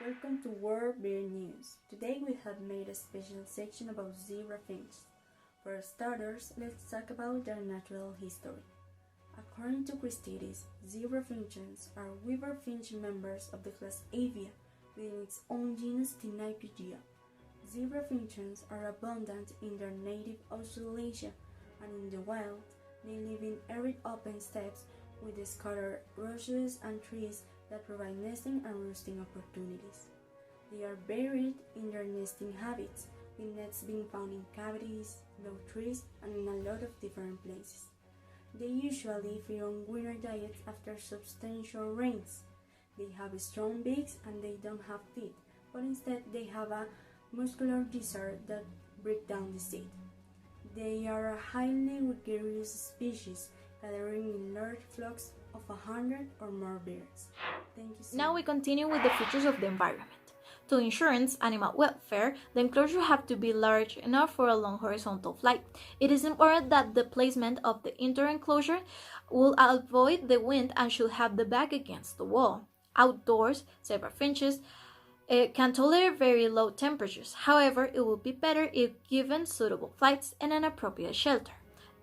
Welcome to World Bird News. Today we have made a special section about zebra finches. For starters, let's talk about their natural history. According to Christidis, zebra finches are weaver finch members of the class Avia within its own genus Tinaipygia. Zebra finches are abundant in their native Australasia, and in the wild, they live in arid open steppes with scattered rushes and trees that provide nesting and roosting opportunities. They are varied in their nesting habits, with nests being found in cavities, low trees, and in a lot of different places. They usually feed on winter diets after substantial rains. They have strong beaks and they don't have teeth, but instead they have a muscular gizzard that break down the seed. They are a highly gregarious species, gathering in large flocks of 100 or more birds. Thank you so Now much. we continue with the features of the environment. To ensure animal welfare, the enclosure have to be large enough for a long horizontal flight. It is important that the placement of the indoor enclosure will avoid the wind and should have the back against the wall. Outdoors, zebra finches can tolerate very low temperatures. However, it will be better if given suitable flights and an appropriate shelter.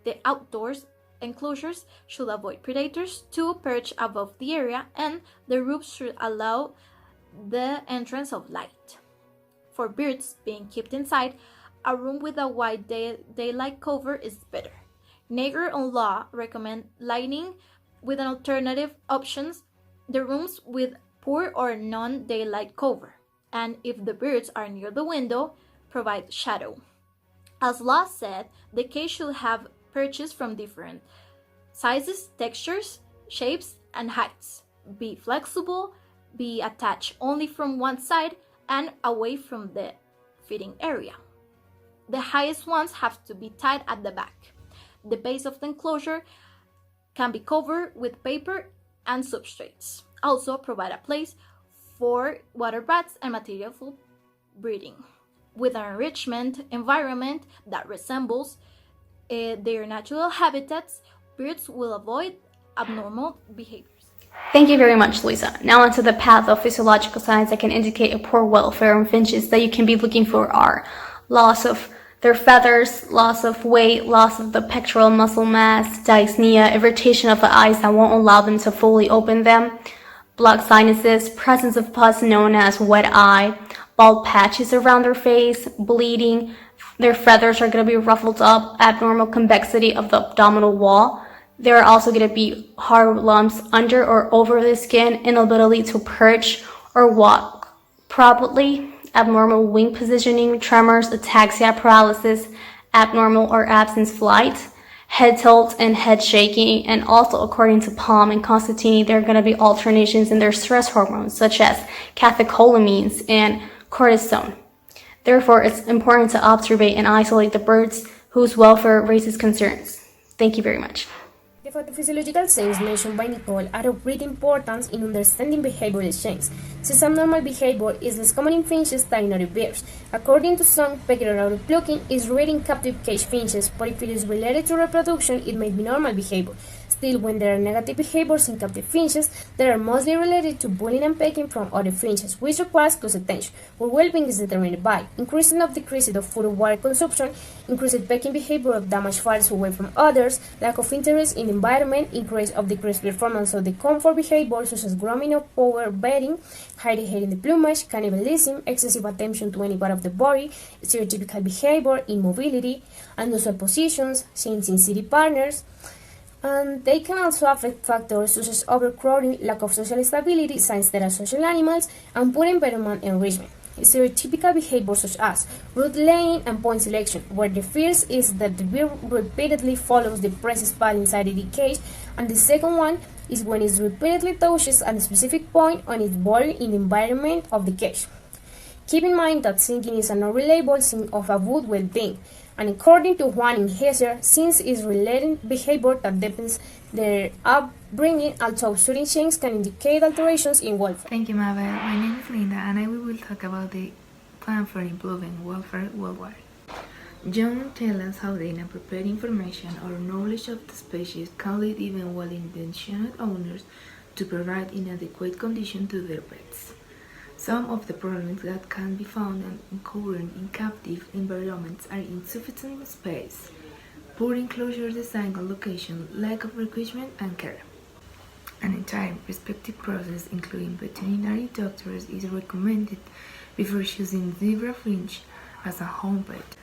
The outdoors enclosures should avoid predators to perch above the area, and the roofs should allow the entrance of light. For birds being kept inside, a room with a wide daylight cover is better. Nager and Law recommend lighting with an alternative options the rooms with poor or non-daylight cover, and if the birds are near the window, provide shadow. As Law said, the cage should have perches from different sizes, textures, shapes, and heights. Be flexible, be attached only from one side and away from the feeding area. The highest ones have to be tied at the back. The base of the enclosure can be covered with paper and substrates. Also provide a place for water baths and material for breeding, with an enrichment environment that resembles their natural habitats. Birds will avoid abnormal behaviors. Thank you very much, Luisa. Now onto the path of physiological signs that can indicate a poor welfare in finches that you can be looking for are loss of their feathers, loss of weight, loss of the pectoral muscle mass, dyspnea, irritation of the eyes that won't allow them to fully open them, blocked sinuses, presence of pus known as wet eye, bald patches around their face, bleeding, their feathers are going to be ruffled up, abnormal convexity of the abdominal wall. There are also going to be hard lumps under or over the skin, inability to perch or walk properly, abnormal wing positioning, tremors, ataxia, paralysis, abnormal or absence flight, head tilt and head shaking, and also according to Palm and Constantini, there are going to be alternations in their stress hormones such as catecholamines and cortisone. Therefore, it's important to observe and isolate the birds whose welfare raises concerns. Thank you very much. The pathophysiological signs mentioned by Nicole are of great importance in understanding behavioral changes, since abnormal behavior is less common in finches than in other birds. According to some, peculiar out of plucking is rare in captive cage finches, but if it is related to reproduction, it may be normal behavior. Still, when there are negative behaviors in captive finches, they are mostly related to bullying and pecking from other finches, which requires close attention, where well-being is determined by increasing or decreasing of food or water consumption, increased pecking behavior of damaged files away from others, lack of interest in the environment, increase of decreased performance of the comfort behavior such as grooming or power bedding, hiding hair in the plumage, cannibalism, excessive attention to any part of the body, stereotypical behavior, immobility, unusual positions, changing city partners. And they can also affect factors such as overcrowding, lack of social stability, since they are social animals, and poor environment enrichment. Stereotypical behaviors such as route laying and point selection, where the first is that the bird repeatedly follows the press spot inside the cage, and the second one is when it repeatedly touches a specific point on its body in the environment of the cage. Keep in mind that singing is a non-reliable sign of a good well-being, and according to Juan and Hesser, since is related behavior that depends their upbringing, although certain changes can indicate alterations in welfare. Thank you, Mabel. My name is Linda, and I will talk about the plan for improving welfare worldwide. John tells us how the inappropriate information or knowledge of the species can lead even well-intentioned owners to provide inadequate conditions to their pets. Some of the problems that can be found and occurring in captive environments are insufficient space, poor enclosure design and location, lack of recruitment and care. An entire respective process, including veterinary doctors, is recommended before choosing zebra finch as a home pet.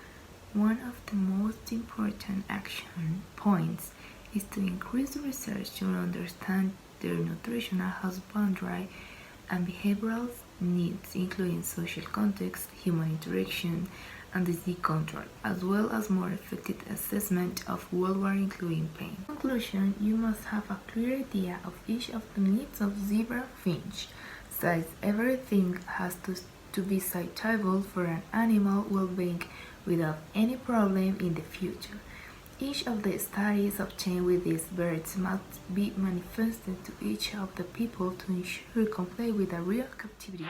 One of the most important action points is to increase research to understand their nutritional, husbandry, and behavioral needs, including social context, human interaction, and disease control, as well as more effective assessment of welfare, including pain. In conclusion, you must have a clear idea of each of the needs of zebra finch, since everything has to be suitable for an animal well-being without any problem in the future. Each of the studies obtained with these birds must be manifested to each of the people to ensure compliance with a real captivity.